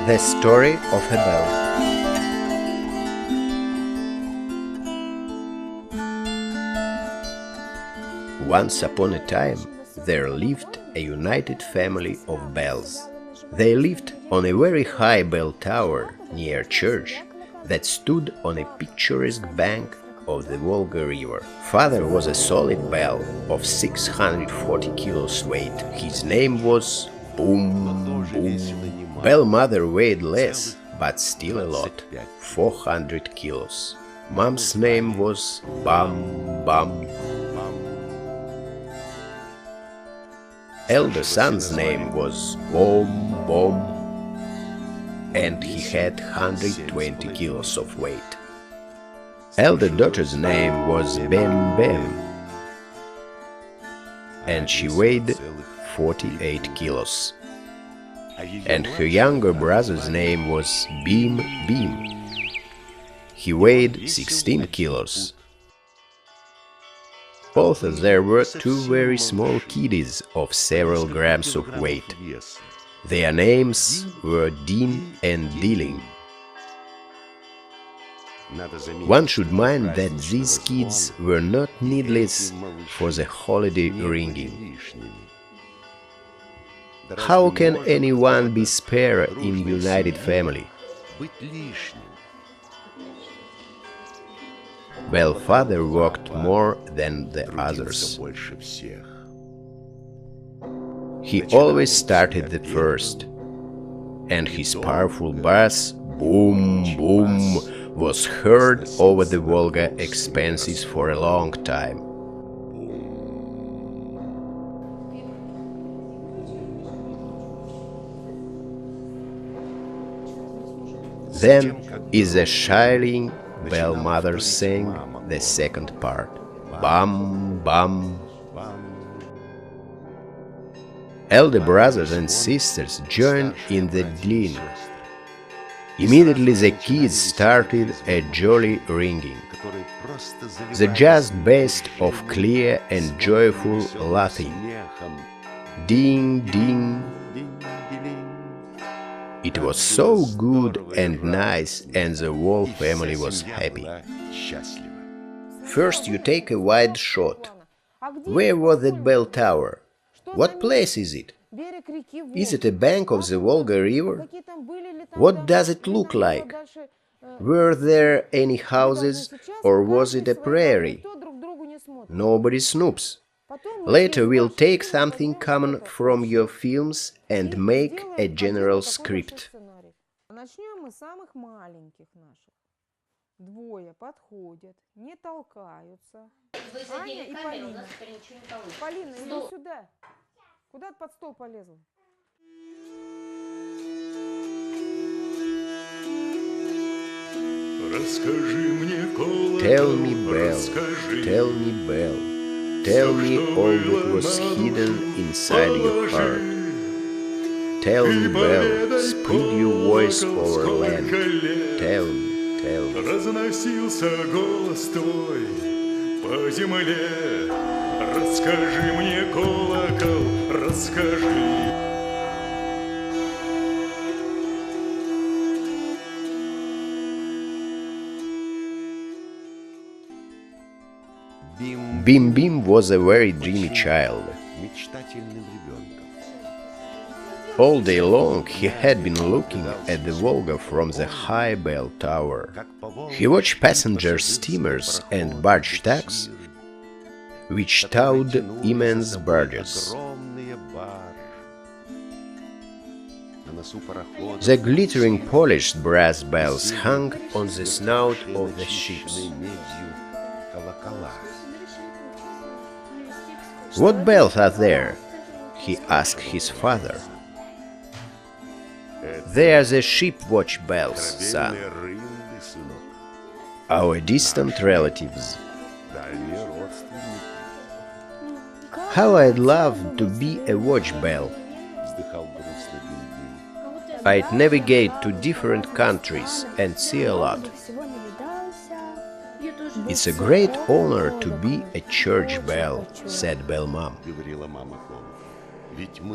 The Story of a Bell. Once upon a time, there lived a united family of bells. They lived on a very high bell tower near a church that stood on a picturesque bank of the Volga River. Father was a solid bell of 640 kilos weight. His name was Boom Boom. Bell mother weighed less, but still a lot, 400 kilos. Mom's name was Bum Bum. Elder son's name was Bom Bom, and he had 120 kilos of weight. Elder daughter's name was Bem Bem, and she weighed 48 kilos. And her younger brother's name was Bim Bim. He weighed 16 kilos. Both there were two very small kiddies of several grams of weight. Their names were Din and Diling. One should mind that these kids were not needless for the holiday ringing. How can anyone be spare in united family? Well, father worked more than the others. He always started the first, and his powerful bass, boom, boom, was heard over the Volga expanses for a long time. Then, is a shrilling bell mother sang the second part, Bum Bum. Elder brothers and sisters joined in the din. Immediately the kids started a jolly ringing, the just best of clear and joyful laughing. Ding, ding. It was so good and nice, and the whole family was happy. First you take a wide shot. Where was that bell tower? What place is it? Is it a bank of the Volga River? What does it look like? Were there any houses, or was it a prairie? Nobody snoops. Later we'll take something common from your films and make a general script. Двое подходят, не толкаются. Аня и Полина. Полина, иди сюда. Куда ты под стол полезла? Расскажи мне, колокол, Tell me, bell, tell me, bell, tell me all that was hidden inside your heart. Tell me, bell, spread your voice over land. Tell me, tell me. Разносился голос твой по земле. Расскажи мне, колокол, расскажи. Bim Bim was a very dreamy child. All day long he had been looking at the Volga from the high bell tower. He watched passenger steamers and barge tugs, which towed immense barges. The glittering polished brass bells hung on the snout of the ships. What bells are there? He asked his father. They are the ship watch bells, son. Our distant relatives. How I'd love to be a watch bell. I'd navigate to different countries and see a lot. It's a great honor to be a church bell, said Bell Mom.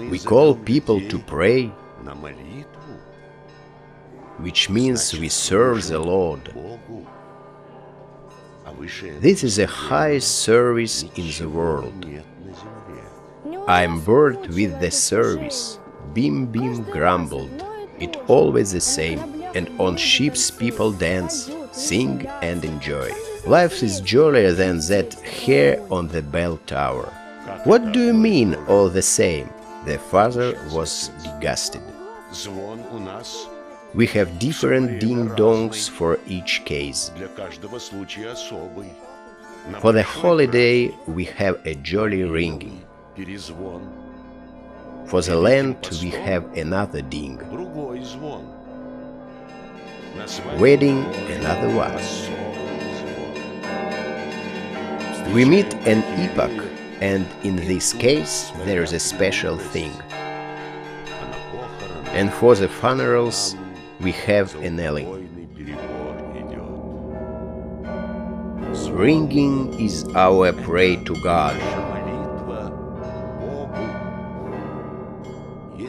We call people to pray. which means we serve the Lord. This is the highest service in the world. I am bored with the service. Bim Bim grumbled. It always the same, and on ships people dance, sing and enjoy. Life is jollier than that hair on the bell tower. What do you mean all the same? The father was disgusted. We have different ding-dongs for each case. For the holiday we have a jolly ringing. For the Lent we have another ding. Wedding another one. We meet an epoch, and in this case there is a special thing. And for the funerals we have a knelling. Ringing is our prayer to God.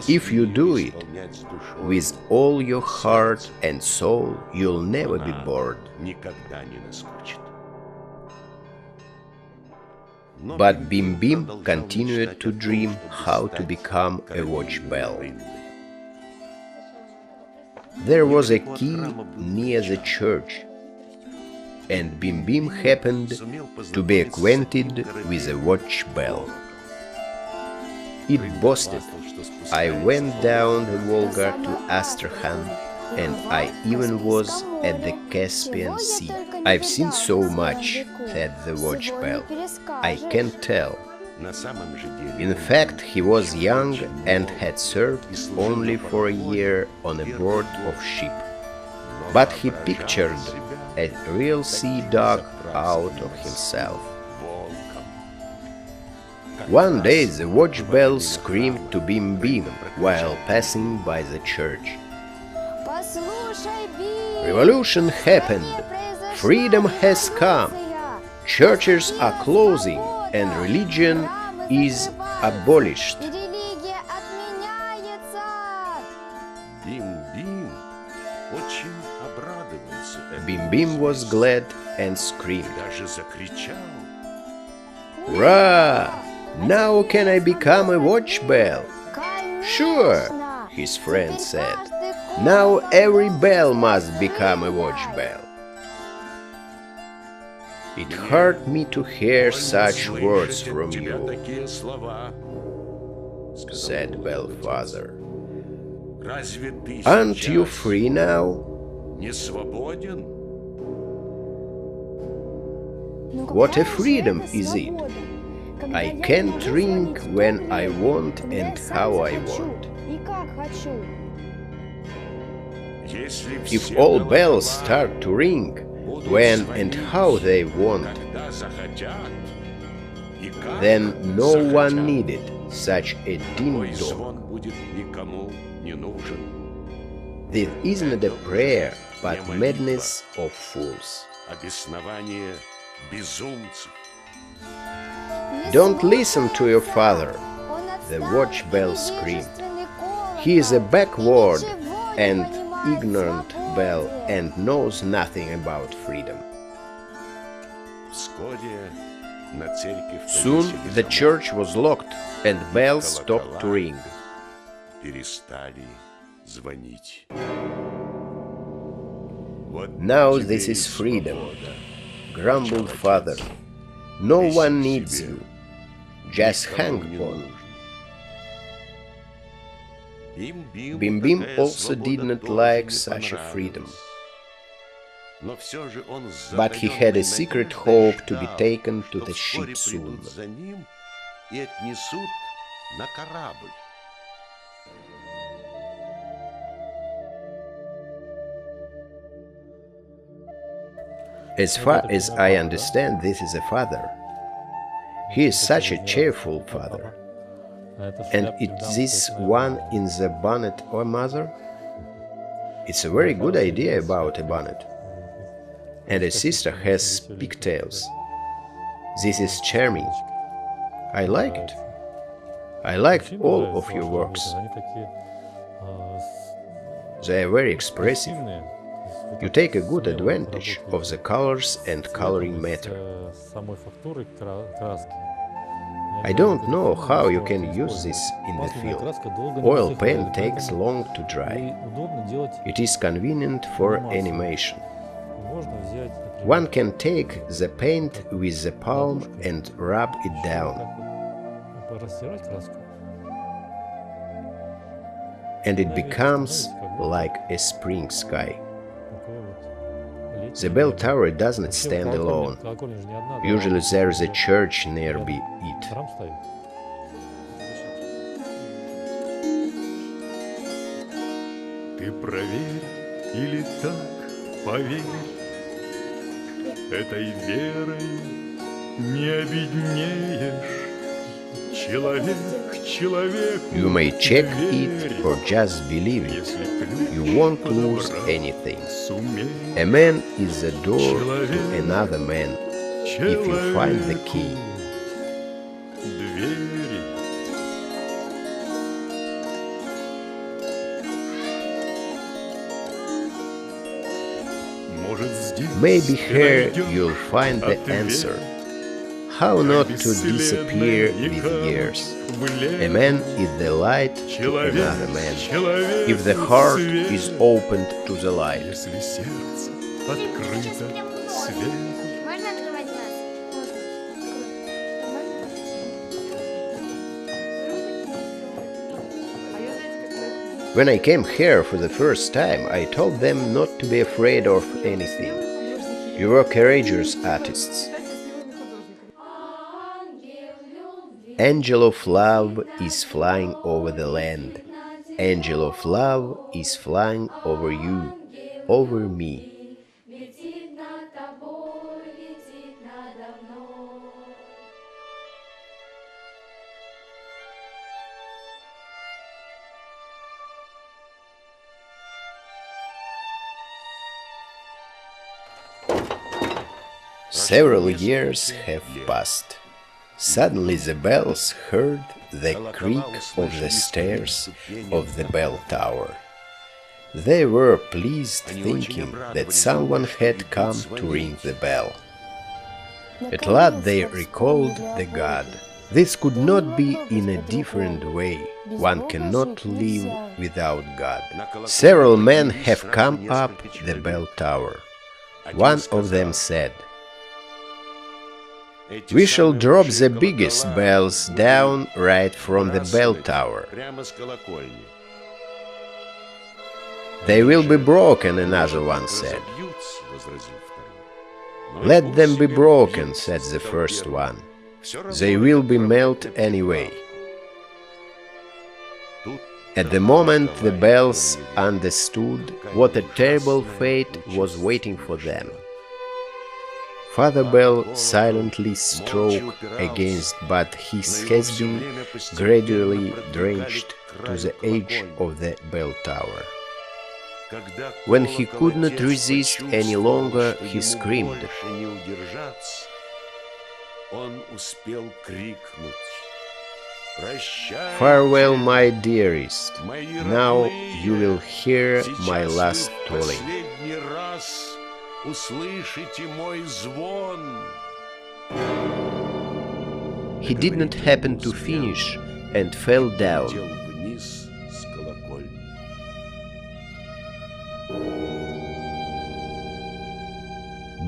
If you do it with all your heart and soul, you'll never be bored. But Bim Bim continued to dream how to become a watch bell. There was a key near the church, and Bim Bim happened to be acquainted with a watch bell. It boasted, "I went down the Volga to Astrakhan, and I even was at the Caspian Sea. I've seen so much," said the watch bell. "I can't tell." In fact, he was young and had served only for a year on a board of ship. But he pictured a real sea dog out of himself. One day the watch bell screamed to Bim Bim while passing by the church. "Revolution happened! Freedom has come! Churches are closing and religion is abolished." Bim Bim was glad and screamed, "Hurrah! Now can I become a watch bell?" "Sure," his friend said. "Now every bell must become a watch bell." "It hurt me to hear such words from you," said Bellfather. "Aren't you free now?" "What a freedom is it! I can't ring when I want and how I want. If all bells start to ring when and how they want, then no one needed such a ding-dong. This isn't a prayer, but madness of fools. Don't listen to your father," the watch bell screamed. "He is a backward and ignorant bell and knows nothing about freedom." Soon the church was locked and bells stopped to ring. "Now this is freedom," grumbled father. "No one needs you. Just hang on." Bim Bim also did not like such a freedom. But he had a secret hope to be taken to the ship soon. As far as I understand, this is a father. He is such a cheerful father. And is this one in the bonnet or mother? It's a very good idea about a bonnet. And a sister has pigtails. This is charming. I like it. I liked all of your works. They are very expressive. You take a good advantage of the colors and coloring matter. I don't know how you can use this in the film. Oil paint takes long to dry. It is convenient for animation. One can take the paint with the palm and rub it down. And it becomes like a spring sky. The bell tower does not stand alone. Usually there is a church nearby it. Ты проверь или так поверь, этой верой не обеднеешь. Человек человеку You may check верь, it or just believe it. если ключ You won't lose подобрать anything. сумеешь. A man is the door to another man if you find the key. Двери. Может, здесь Maybe ты here найдешь you'll find the ответ. answer. How not to disappear with years. A man is the light to another man, if the heart is opened to the light. Если сердце открыто свету. Можно открывать глаз? When I came here for the first time, I told them not to be afraid of anything. You were courageous artists. Angel of love is flying over the land. Angel of love is flying over you, over me. Several years have passed. Suddenly the bells heard the creak of the stairs of the bell tower. They were pleased, thinking that someone had come to ring the bell. At last they recalled the god. This could not be in a different way. One cannot live without God. Several men have come up the bell tower. One of them said, "We shall drop the biggest bells down right from the bell tower. They will be broken," another one said. "Let them be broken," said the first one. "They will be melted anyway." At the moment the bells understood what a terrible fate was waiting for them. Father Bell silently struck against, but he has been gradually drenched to the edge of the bell tower. When he could not resist any longer, he screamed. "Farewell, my dearest. Now you will hear my last tolling." He did not happen to finish and fell down.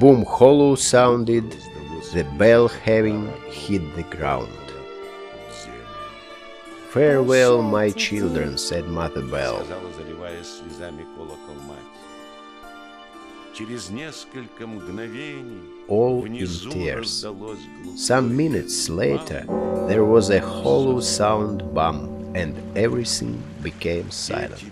Boom hollow sounded, the bell having hit the ground. "Farewell, my children," said Mother Bell. All in tears. Some minutes later there was a hollow sound bump, and everything became silent.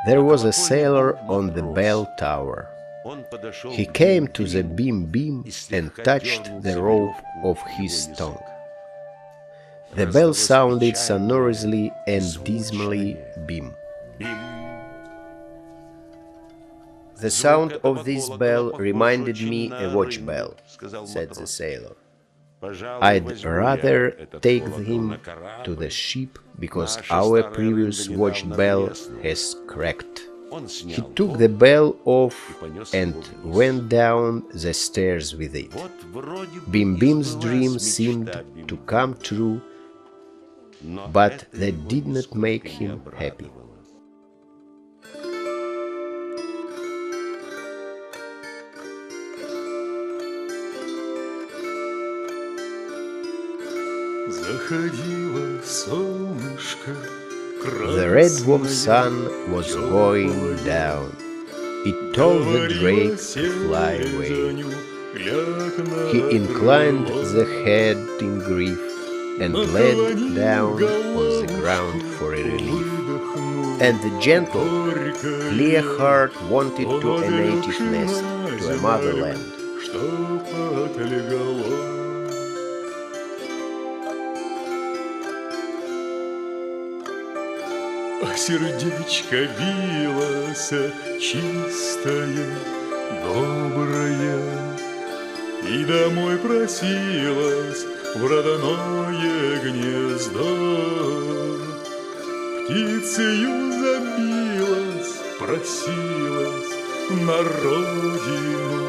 There was a sailor on the bell tower. He came to the beam and touched the rope of his tongue. The bell sounded sonorously and dismally beam. The sound of this bell reminded me a watch bell, said the sailor. I'd rather take him to the ship because our previous watch bell has cracked. He took the bell off and went down the stairs with it. Bim's dream seemed to come true, but that did not make him happy. The red warm sun was going down. It told the drake to fly away. He inclined the head in grief and laid down on the ground for a relief. And the gentle, clear heart wanted to a native nest, to a motherland. А сердечко билось чистое, доброе, и домой просилась в родное гнездо. Птицею забилась, просилась на родину,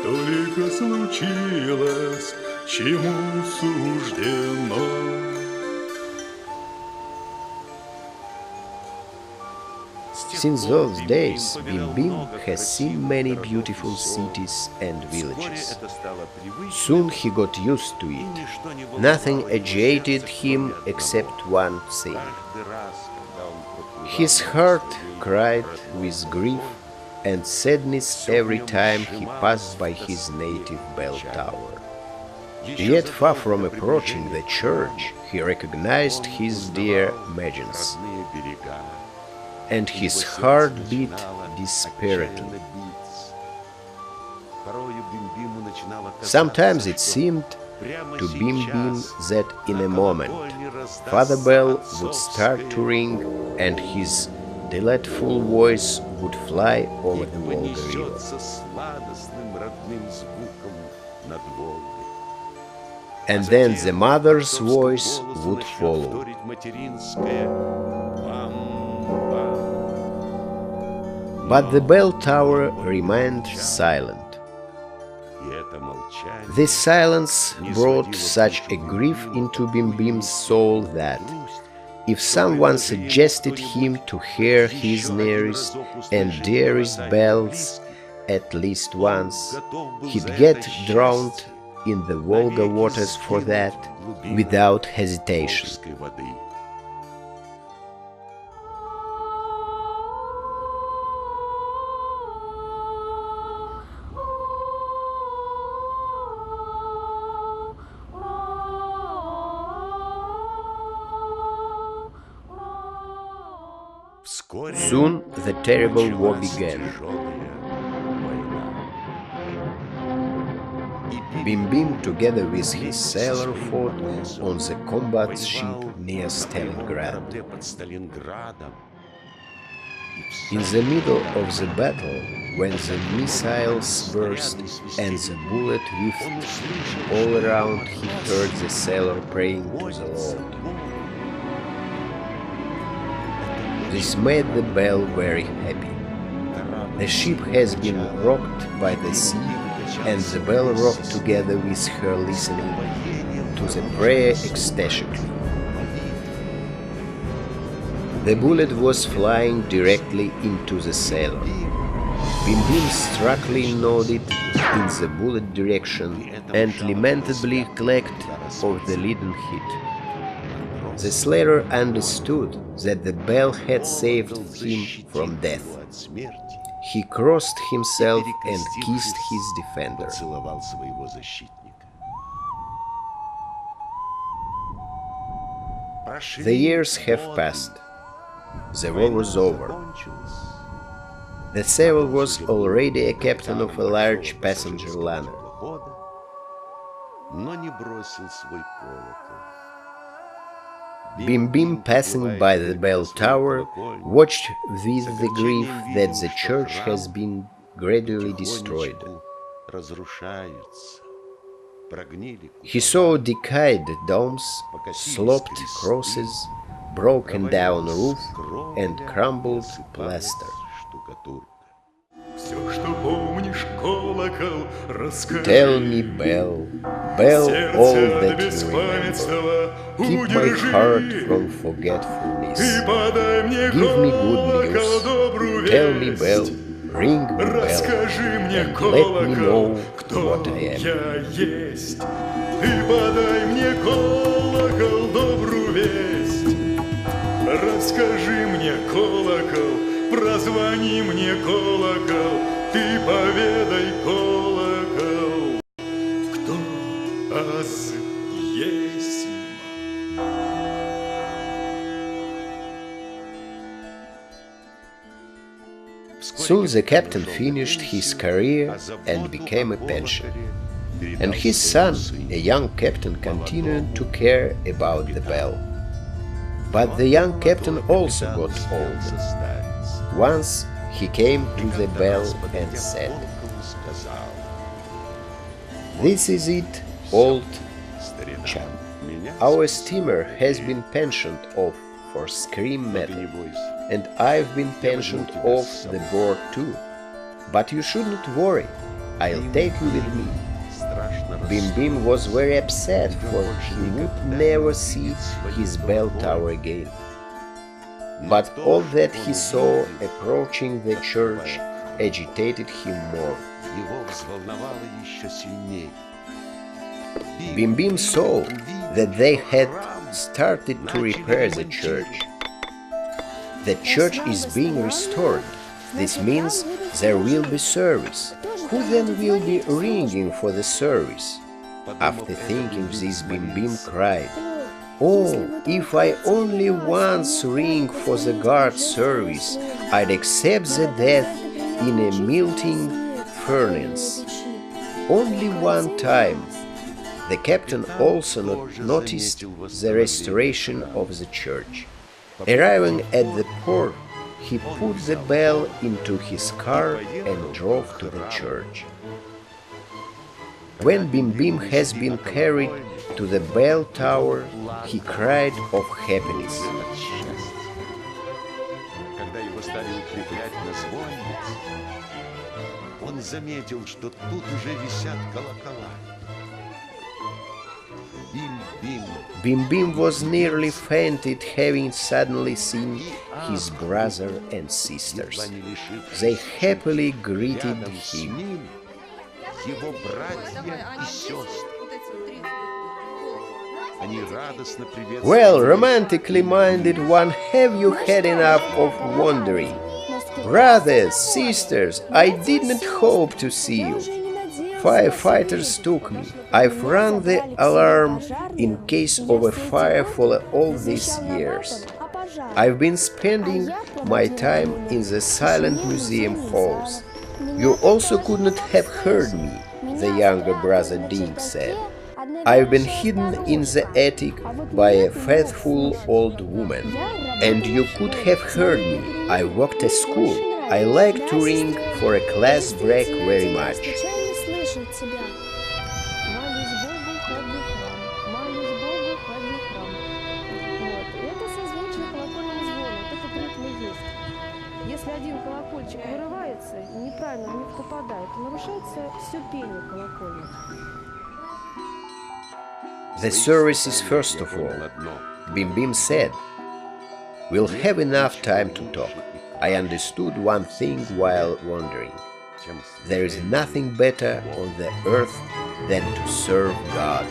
только случилось, чему суждено. Since those days, Bim has seen many beautiful cities and villages. Soon he got used to it. Nothing agitated him except one thing. His heart cried with grief and sadness every time he passed by his native bell tower. Yet far from approaching the church, he recognized his dear Magens, and his heart beat desperately. Sometimes it seemed to Bim that in a moment Father Bell would start to ring and his delightful voice would fly over the Volga River. And then the mother's voice would follow. But the bell tower remained silent. This silence brought such a grief into Bim's soul that, if someone suggested him to hear his nearest and dearest bells at least once, he'd get drowned in the Volga waters for that, without hesitation. Soon the terrible war began. Bim, together with his sailor, fought on the combat ship near Stalingrad. In the middle of the battle, when the missiles burst and the bullet whiffed all around, he heard the sailor praying to the Lord. This made the bell very happy. The ship has been rocked by the sea, and the bell rocked together with her, listening to the prayer ecstatically. The bullet was flying directly into the sailor. Bim struckly nodded in the bullet direction and lamentably clacked of the leaden hit. The slayer understood that the bell had saved him from death. He crossed himself and kissed his defender. The years have passed. The war was over. The sailor was already a captain of a large passenger liner. Bim, passing by the bell tower, watched with the grief that the church has been gradually destroyed. He saw decayed domes, sloped crosses, broken down roof and crumbled plaster. Tell me, bell, bell, all that you remember. Keep my heart from forgetfulness. Give me good news. Tell me, bell, ring me, bell, and let me know what I am. Расскажи мне, колокол, прозвони мне, колокол, ты поведай, колокол, кто аз есть. Soon the captain finished his career and became a pensioner, and his son, a young captain, continued to care about the bell. But the young captain also got old. Once he came to the bell and said, "This is it, old chap. Our steamer has been pensioned off for scream metal, and I've been pensioned off the board too. But you shouldn't worry, I'll take you with me." Bim was very upset, for he would never see his bell tower again. But all that he saw approaching the church agitated him more. Bim saw that they had started to repair the church. The church is being restored. This means there will be service. Who then will be ringing for the service? After thinking this, Bim cried, "Oh, if I only once ring for the guard service, I'd accept the death in a melting furnace." Only one time. The captain also noticed the restoration of the church. Arriving at the port, he put the bell into his car and drove to the church. When Bim has been carried to the bell tower, he cried of happiness. Bim was nearly fainted, having suddenly seen his brother and sisters. They happily greeted him. "Well, romantically minded one, have you had enough of wandering? Brothers, sisters, I didn't hope to see you. Firefighters took me. I've rung the alarm in case of a fire for all these years. I've been spending my time in the silent museum halls. You also couldn't have heard me," the younger brother Dink said. "I've been hidden in the attic by a faithful old woman, and you could have heard me. I worked at school. I like to ring for a class break very much." Если один колокольчик вырывается, неправильно в них попадает, то нарушается все пение колокольни. The services first of all. Bim said, "We'll have enough time to talk. I understood one thing while wandering. There is nothing better on the earth than to serve God."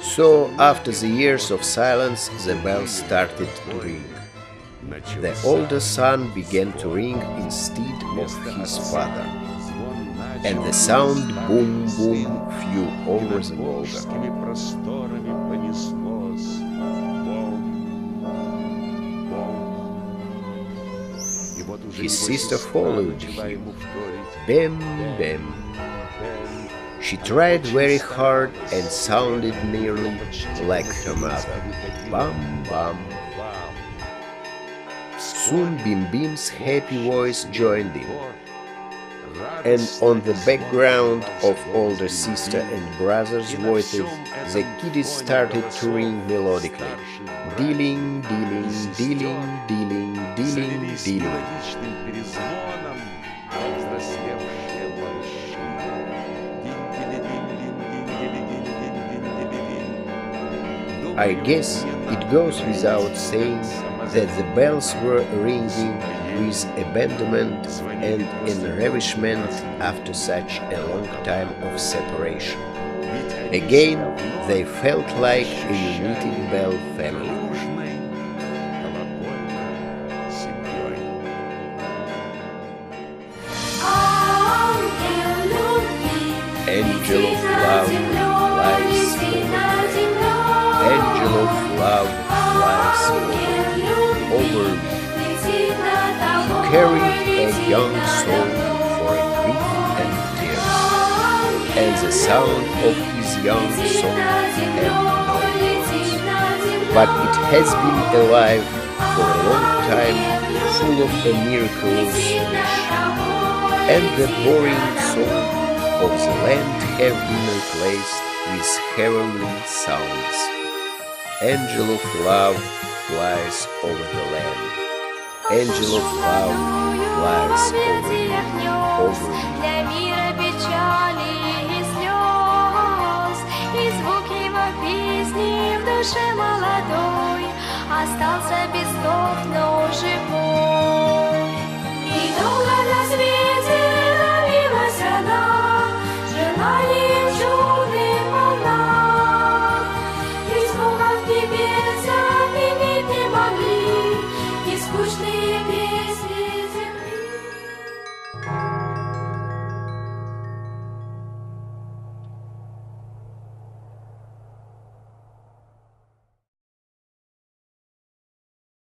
So, after the years of silence, the bell started to ring. The older son began to ring instead of his father. and the sound boom boom flew over the Volga. His sister followed him, bam bam. She tried very hard and sounded nearly like her mother, bam bam. Soon Bim Bim's happy voice joined in, and on the background of older sister and brother's voices, the kiddies started to ring melodically. Dealing, dealing, dealing, dealing, dealing, dealing. I guess it goes without saying that the bells were ringing with abandonment and ravishment after such a long time of separation. Again, they felt like a united bell family. Angel of love flies over. Angel of love flies over me. Carrying a young soul for a grief and tears, and the sound of his young soul had no words. But it has been alive for a long time, full of a miraculous wish, and the boring soul of the land have been replaced with heavenly sounds. Angel of love flies over the land. Angel of love flies over me, over me. Для мира печали и слез, и звук его песни в душе молодой остался без слов, но